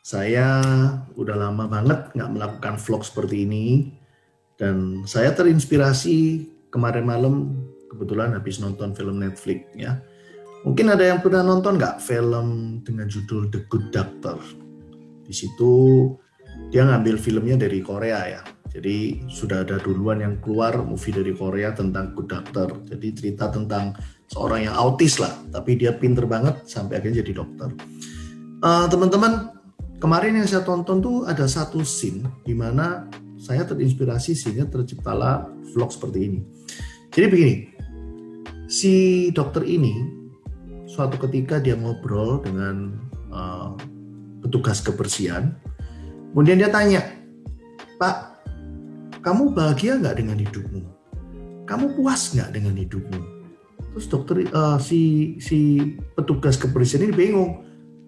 Saya udah lama banget nggak melakukan vlog seperti ini, dan saya terinspirasi kemarin malam kebetulan habis nonton film Netflix ya. Mungkin ada yang pernah nonton nggak film dengan judul The Good Doctor? Di situ dia ngambil filmnya dari Korea ya. Jadi sudah ada duluan yang keluar movie dari Korea tentang Good Doctor. Jadi cerita tentang seorang yang autis lah, tapi dia pinter banget sampai akhirnya jadi dokter. Teman-teman, kemarin yang saya tonton tuh ada satu scene di mana saya terinspirasi sehingga terciptalah vlog seperti ini. Jadi begini, si dokter ini suatu ketika dia ngobrol dengan petugas kebersihan, kemudian dia tanya, "Pak, kamu bahagia nggak dengan hidupmu? Kamu puas nggak dengan hidupmu?" Terus si petugas kebersihan ini bingung.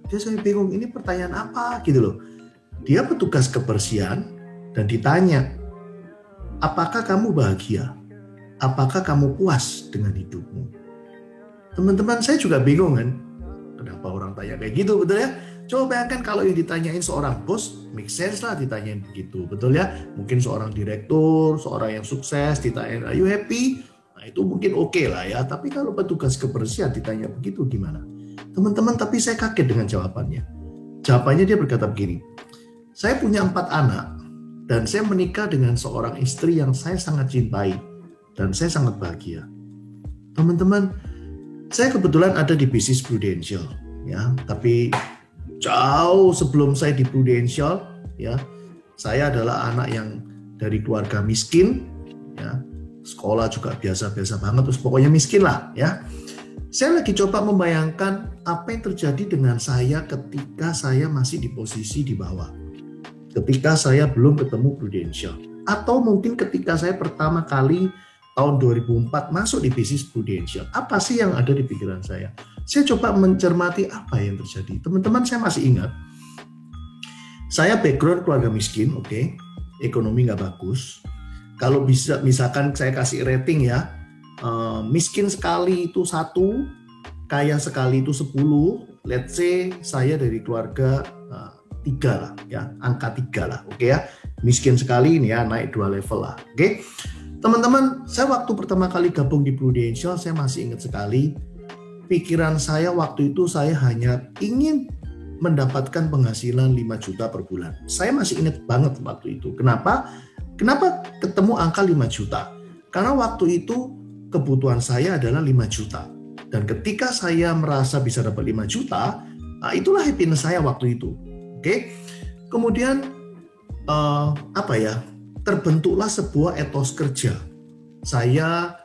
Saya bingung, ini pertanyaan apa gitu loh. Dia petugas kebersihan dan ditanya, apakah kamu bahagia? Apakah kamu puas dengan hidupmu? Teman-teman, saya juga bingung kan. Kenapa orang tanya kayak gitu, betul ya? Coba bayangkan kalau yang ditanyain seorang bos, make sense lah ditanyain begitu, betul ya? Mungkin seorang direktur, seorang yang sukses ditanyain, are you happy? Nah itu mungkin oke lah ya. Tapi kalau petugas kebersihan ditanya begitu gimana? Teman-teman, tapi saya kaget dengan jawabannya. Jawabannya dia berkata begini, saya punya 4 anak dan saya menikah dengan seorang istri yang saya sangat cintai dan saya sangat bahagia. Teman-teman, saya kebetulan ada di bisnis Prudential ya, tapi jauh sebelum saya di Prudential ya, saya adalah anak yang dari keluarga miskin ya, sekolah juga biasa-biasa banget, terus pokoknya miskin lah ya. Saya lagi coba membayangkan apa yang terjadi dengan saya ketika saya masih di posisi di bawah. Ketika saya belum ketemu Prudential. Atau mungkin ketika saya pertama kali tahun 2004 masuk di bisnis Prudential. Apa sih yang ada di pikiran saya? Saya coba mencermati apa yang terjadi. Teman-teman, saya masih ingat. Saya background keluarga miskin, oke. Ekonomi nggak bagus. Kalau bisa, misalkan saya kasih rating ya. Miskin sekali itu 1, kaya sekali itu 10. Let's say saya dari keluarga 3 lah ya, angka 3 lah, oke ya. Miskin sekali ini ya, naik 2 level lah, oke. Teman-teman, saya waktu pertama kali gabung di Prudential, saya masih ingat sekali, pikiran saya waktu itu saya hanya ingin mendapatkan penghasilan 5 juta per bulan. Saya masih ingat banget waktu itu. Kenapa ketemu angka 5 juta? Karena waktu itu kebutuhan saya adalah 5 juta. Dan ketika saya merasa bisa dapat 5 juta, itulah happiness saya waktu itu. Oke. Kemudian terbentuklah sebuah etos kerja. Saya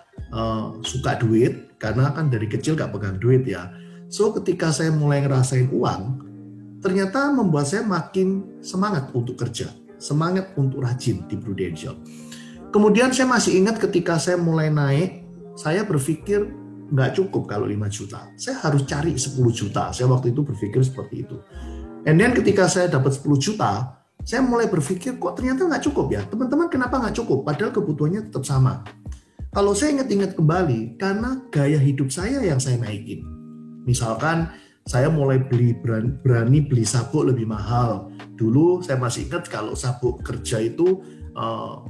suka duit karena kan dari kecil gak pegang duit ya. So ketika saya mulai ngerasain uang, ternyata membuat saya makin semangat untuk kerja, semangat untuk rajin di Prudential. Kemudian saya masih ingat ketika saya mulai naik, saya berpikir nggak cukup kalau 5 juta. Saya harus cari 10 juta. Saya waktu itu berpikir seperti itu. And then ketika saya dapat 10 juta, saya mulai berpikir kok ternyata nggak cukup ya. Teman-teman, kenapa nggak cukup? Padahal kebutuhannya tetap sama. Kalau saya ingat-ingat kembali, karena gaya hidup saya yang saya naikin. Misalkan saya mulai berani beli sabuk lebih mahal. Dulu saya masih ingat kalau sabuk kerja itu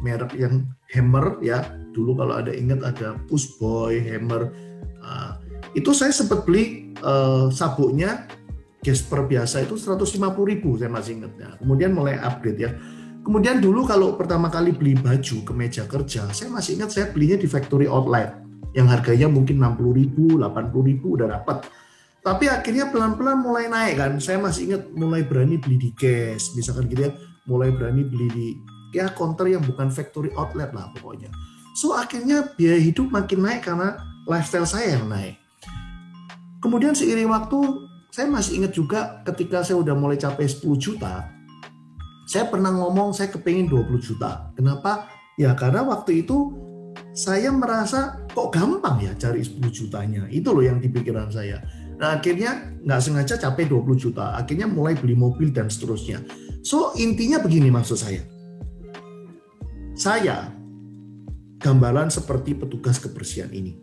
merek yang Hammer ya. Dulu kalau ada ingat ada Push Boy, Hammer. Itu saya sempat beli sabuknya Gesper biasa itu 150.000, saya masih ingat ya. Kemudian mulai upgrade ya. Kemudian dulu kalau pertama kali beli baju kemeja kerja, saya masih ingat saya belinya di factory outlet yang harganya mungkin 60.000, 80.000 udah dapat. Tapi akhirnya pelan-pelan mulai naik kan. Saya masih ingat mulai berani beli di Guess, misalkan gitu ya. Mulai berani beli di ya counter yang bukan factory outlet lah pokoknya. So akhirnya biaya hidup makin naik karena lifestyle saya yang naik. Kemudian seiring waktu, saya masih ingat juga ketika saya udah mulai capai 10 juta, saya pernah ngomong saya kepingin 20 juta. Kenapa? Ya karena waktu itu saya merasa kok gampang ya cari 10 jutanya. Itu loh yang di pikiran saya. Nah akhirnya nggak sengaja capai 20 juta. Akhirnya mulai beli mobil dan seterusnya. So intinya begini maksud saya. Saya gambaran seperti petugas kebersihan ini.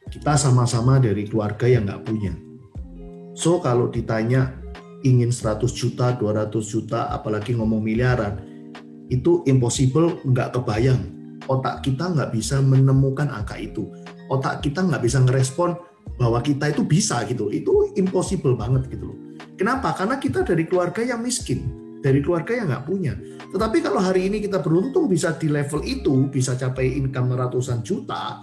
Kita sama-sama dari keluarga yang nggak punya. So kalau ditanya ingin 100 juta, 200 juta, apalagi ngomong miliaran, itu impossible, nggak kebayang. Otak kita nggak bisa menemukan angka itu. Otak kita nggak bisa ngerespon bahwa kita itu bisa gitu. Itu impossible banget gitu loh. Kenapa? Karena kita dari keluarga yang miskin, dari keluarga yang nggak punya. Tetapi kalau hari ini kita beruntung bisa di level itu, bisa capai income ratusan juta,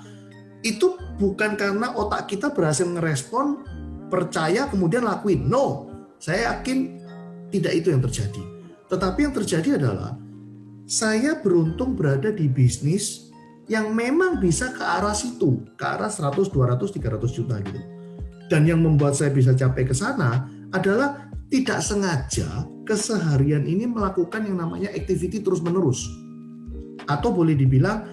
itu bukan karena otak kita berhasil ngerespon, percaya, kemudian lakuin. No, saya yakin tidak itu yang terjadi. Tetapi yang terjadi adalah saya beruntung berada di bisnis yang memang bisa ke arah situ, ke arah 100, 200, 300 juta gitu. Dan yang membuat saya bisa capai ke sana adalah tidak sengaja keseharian ini melakukan yang namanya activity terus-menerus. Atau boleh dibilang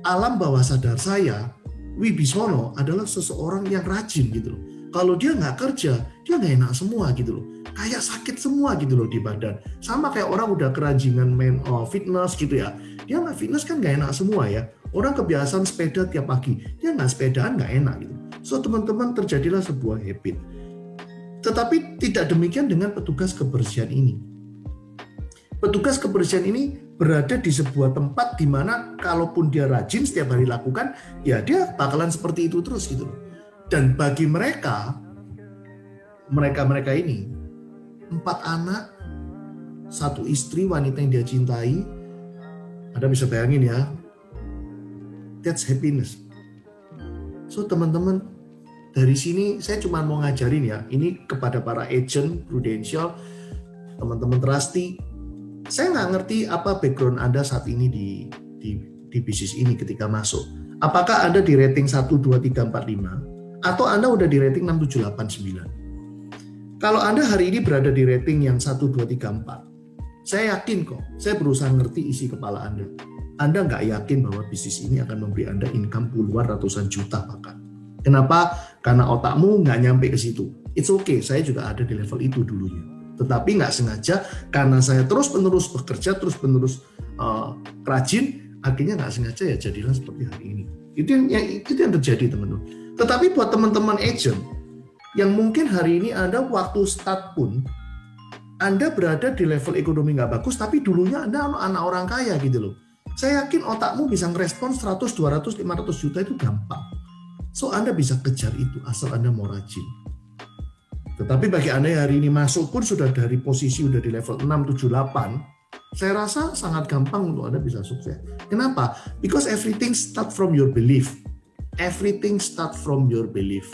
alam bawah sadar saya, Wibisono, adalah seseorang yang rajin gitu loh. Kalau dia nggak kerja, dia nggak enak semua gitu loh. Kayak sakit semua gitu loh di badan. Sama kayak orang udah kerajingan main fitness gitu ya. Dia nggak fitness kan nggak enak semua ya. Orang kebiasaan sepeda tiap pagi, dia nggak sepedaan nggak enak gitu. So teman-teman, terjadilah sebuah habit. Tetapi tidak demikian dengan petugas kebersihan ini. Petugas kebersihan ini berada di sebuah tempat di mana kalaupun dia rajin setiap hari lakukan, ya dia bakalan seperti itu terus gitu loh. Dan bagi mereka ini 4 anak, 1 istri, wanita yang dia cintai, Anda bisa bayangin ya, that's happiness. So teman-teman, dari sini saya cuma mau ngajarin ya, ini kepada para agent Prudential, teman-teman Trusty. Saya nggak ngerti apa background Anda saat ini di bisnis ini ketika masuk. Apakah Anda di rating 1, 2, 3, 4, 5? Atau Anda udah di rating 6, 7, 8, 9? Kalau Anda hari ini berada di rating yang 1, 2, 3, 4, saya yakin kok, saya berusaha ngerti isi kepala Anda. Anda nggak yakin bahwa bisnis ini akan memberi Anda income puluhan ratusan juta bahkan. Kenapa? Karena otakmu nggak nyampe ke situ. It's okay, saya juga ada di level itu dulunya. Tetapi nggak sengaja, karena saya terus-menerus bekerja, terus-menerus rajin, akhirnya nggak sengaja ya jadilah seperti hari ini. Itu yang terjadi teman-teman. Tetapi buat teman-teman agent, yang mungkin hari ini Anda waktu start pun, Anda berada di level ekonomi nggak bagus, tapi dulunya Anda anak orang kaya gitu loh. Saya yakin otakmu bisa ngerespon 100, 200, 500 juta itu gampang. So Anda bisa kejar itu asal Anda mau rajin. Tetapi bagi Anda yang hari ini masuk pun sudah dari posisi udah di level 6, 7, 8, saya rasa sangat gampang untuk Anda bisa sukses. Kenapa? Because everything start from your belief. Everything start from your belief.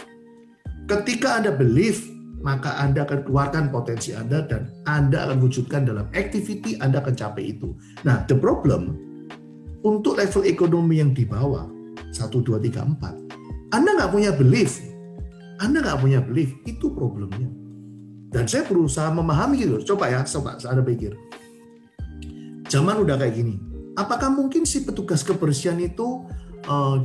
Ketika Anda believe, maka Anda akan keluarkan potensi Anda dan Anda akan wujudkan dalam activity, Anda akan capai itu. Nah, the problem untuk level ekonomi yang di bawah 1, 2, 3, 4, Anda nggak punya belief. Anda nggak punya belief, itu problemnya. Dan saya berusaha memahami gitu. Coba Anda pikir. Zaman udah kayak gini. Apakah mungkin si petugas kebersihan itu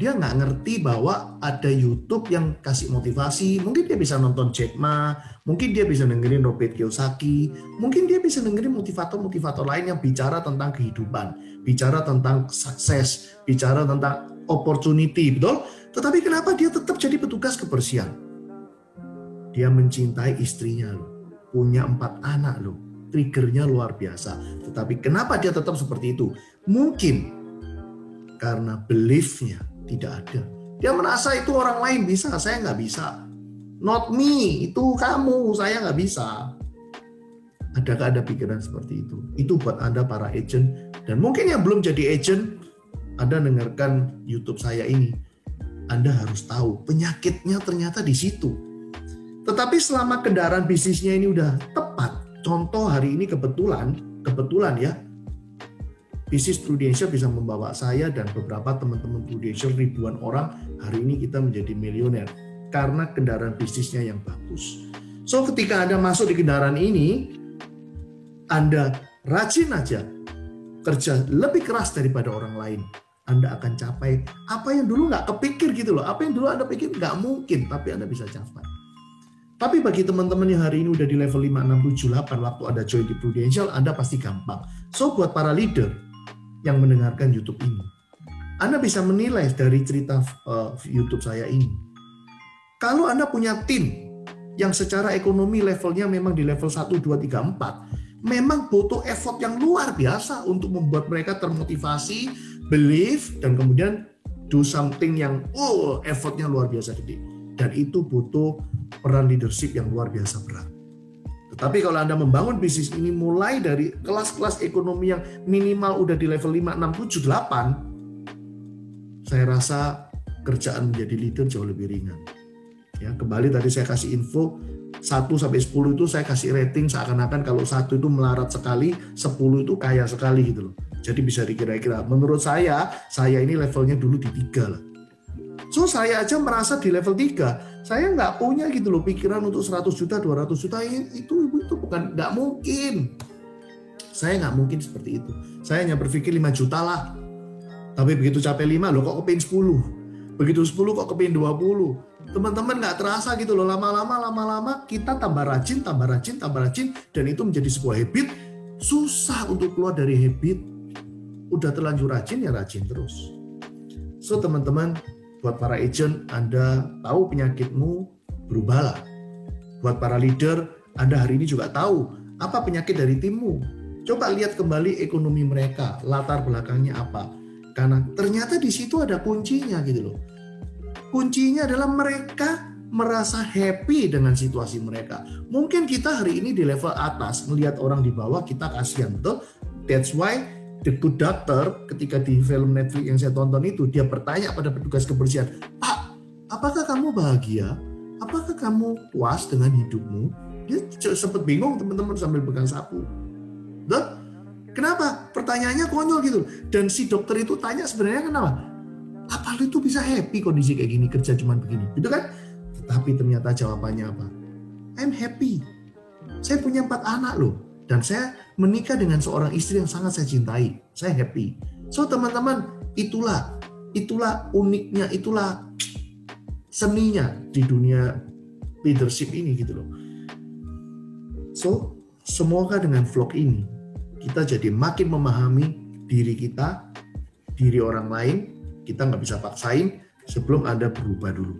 dia nggak ngerti bahwa ada YouTube yang kasih motivasi? Mungkin dia bisa nonton Jack Ma, mungkin dia bisa dengerin Robert Kiyosaki, mungkin dia bisa dengerin motivator-motivator lain yang bicara tentang kehidupan, bicara tentang sukses, bicara tentang opportunity, betul? Tetapi kenapa dia tetap jadi petugas kebersihan? Dia mencintai istrinya loh, punya 4 anak loh, triggernya luar biasa. Tetapi kenapa dia tetap seperti itu? Mungkin karena belief-nya tidak ada. Dia merasa itu orang lain bisa, saya nggak bisa. Not me, itu kamu, saya nggak bisa. Adakah ada pikiran seperti itu? Itu buat Anda para agent. Dan mungkin yang belum jadi agent, Anda dengarkan YouTube saya ini. Anda harus tahu penyakitnya ternyata di situ. Tetapi selama kendaraan bisnisnya ini udah tepat, contoh hari ini kebetulan ya, bisnis Prudential bisa membawa saya dan beberapa teman-teman Prudential, ribuan orang, hari ini kita menjadi milioner karena kendaraan bisnisnya yang bagus. So ketika Anda masuk di kendaraan ini, Anda rajin aja, kerja lebih keras daripada orang lain, Anda akan capai apa yang dulu nggak kepikir gitu loh. Apa yang dulu Anda pikir nggak mungkin, tapi Anda bisa capai. Tapi bagi teman-teman yang hari ini udah di level 5, 6, 7, 8, waktu Anda join di Prudential, Anda pasti gampang. So buat para leader yang mendengarkan YouTube ini, Anda bisa menilai dari cerita YouTube saya ini. Kalau Anda punya tim yang secara ekonomi levelnya memang di level 1, 2, 3, 4, memang butuh effort yang luar biasa untuk membuat mereka termotivasi, believe, dan kemudian do something yang effortnya luar biasa gede. Dan itu butuh peran leadership yang luar biasa berat. Tetapi kalau Anda membangun bisnis ini mulai dari kelas-kelas ekonomi yang minimal udah di level 5, 6, 7, 8, saya rasa kerjaan menjadi leader jauh lebih ringan. Ya, kembali tadi saya kasih info 1 sampai 10 itu saya kasih rating seakan-akan kalau 1 itu melarat sekali, 10 itu kaya sekali gitu loh. Jadi bisa dikira-kira. Menurut saya ini levelnya dulu di 3 lah. So saya aja merasa di level 3, saya nggak punya gitu loh pikiran untuk 100 juta, 200 juta, itu bukan, nggak mungkin. Saya nggak mungkin seperti itu. Saya hanya berpikir 5 juta lah. Tapi begitu capai 5, loh kok kepingin 10. Begitu 10 kok kepingin 20. Teman-teman nggak terasa gitu loh, lama-lama kita tambah rajin, dan itu menjadi sebuah habit. Susah untuk keluar dari habit. Udah terlanjur rajin, ya rajin terus. So teman-teman, buat para agent, Anda tahu penyakitmu, berubahlah. Buat para leader, Anda hari ini juga tahu apa penyakit dari timmu. Coba lihat kembali ekonomi mereka, latar belakangnya apa. Karena ternyata di situ ada kuncinya gitu loh. Kuncinya adalah mereka merasa happy dengan situasi mereka. Mungkin kita hari ini di level atas, melihat orang di bawah, kita kasihan, betul? That's why The Good Doctor, ketika di film Netflix yang saya tonton itu, dia bertanya pada petugas kebersihan, "Pak, apakah kamu bahagia? Apakah kamu puas dengan hidupmu?" Dia sempat bingung teman-teman sambil pegang sapu. Dan kenapa? Pertanyaannya konyol gitu. Dan si dokter itu tanya sebenarnya kenapa? Apa lu itu bisa happy kondisi kayak gini, kerja cuman begini? Gitu kan? Tetapi ternyata jawabannya apa? I'm happy. Saya punya 4 anak loh. Dan saya menikah dengan seorang istri yang sangat saya cintai. Saya happy. So teman-teman, itulah uniknya, itulah seninya di dunia leadership ini gitu loh. So, semoga dengan vlog ini kita jadi makin memahami diri kita, diri orang lain. Kita nggak bisa paksain sebelum Anda berubah dulu.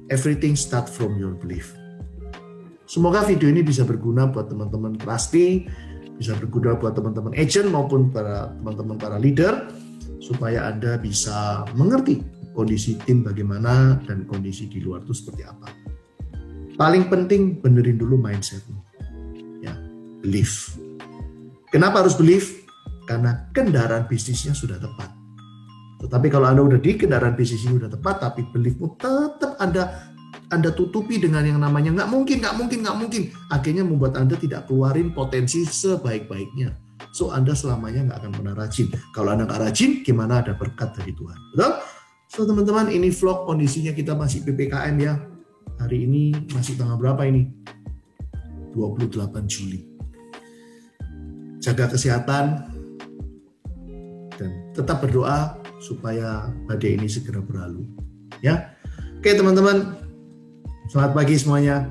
Everything start from your belief. Semoga video ini bisa berguna buat teman-teman Trusty, bisa berguna buat teman-teman agent maupun para teman-teman para leader, supaya Anda bisa mengerti kondisi tim bagaimana dan kondisi di luar itu seperti apa. Paling penting benerin dulu mindsetmu. Ya, belief. Kenapa harus belief? Karena kendaraan bisnisnya sudah tepat. Tetapi kalau Anda udah di kendaraan bisnisnya sudah tepat, tapi beliefmu tetap Anda tutupi dengan yang namanya nggak mungkin. Akhirnya membuat Anda tidak keluarin potensi sebaik-baiknya. So Anda selamanya nggak akan pernah rajin. Kalau Anda nggak rajin, gimana ada berkat dari Tuhan? Betul? So teman-teman, ini vlog kondisinya kita masih PPKM ya. Hari ini masih tanggal berapa ini? 28 Juli. Jaga kesehatan dan tetap berdoa supaya badai ini segera berlalu. Ya, oke teman-teman. Selamat pagi semuanya.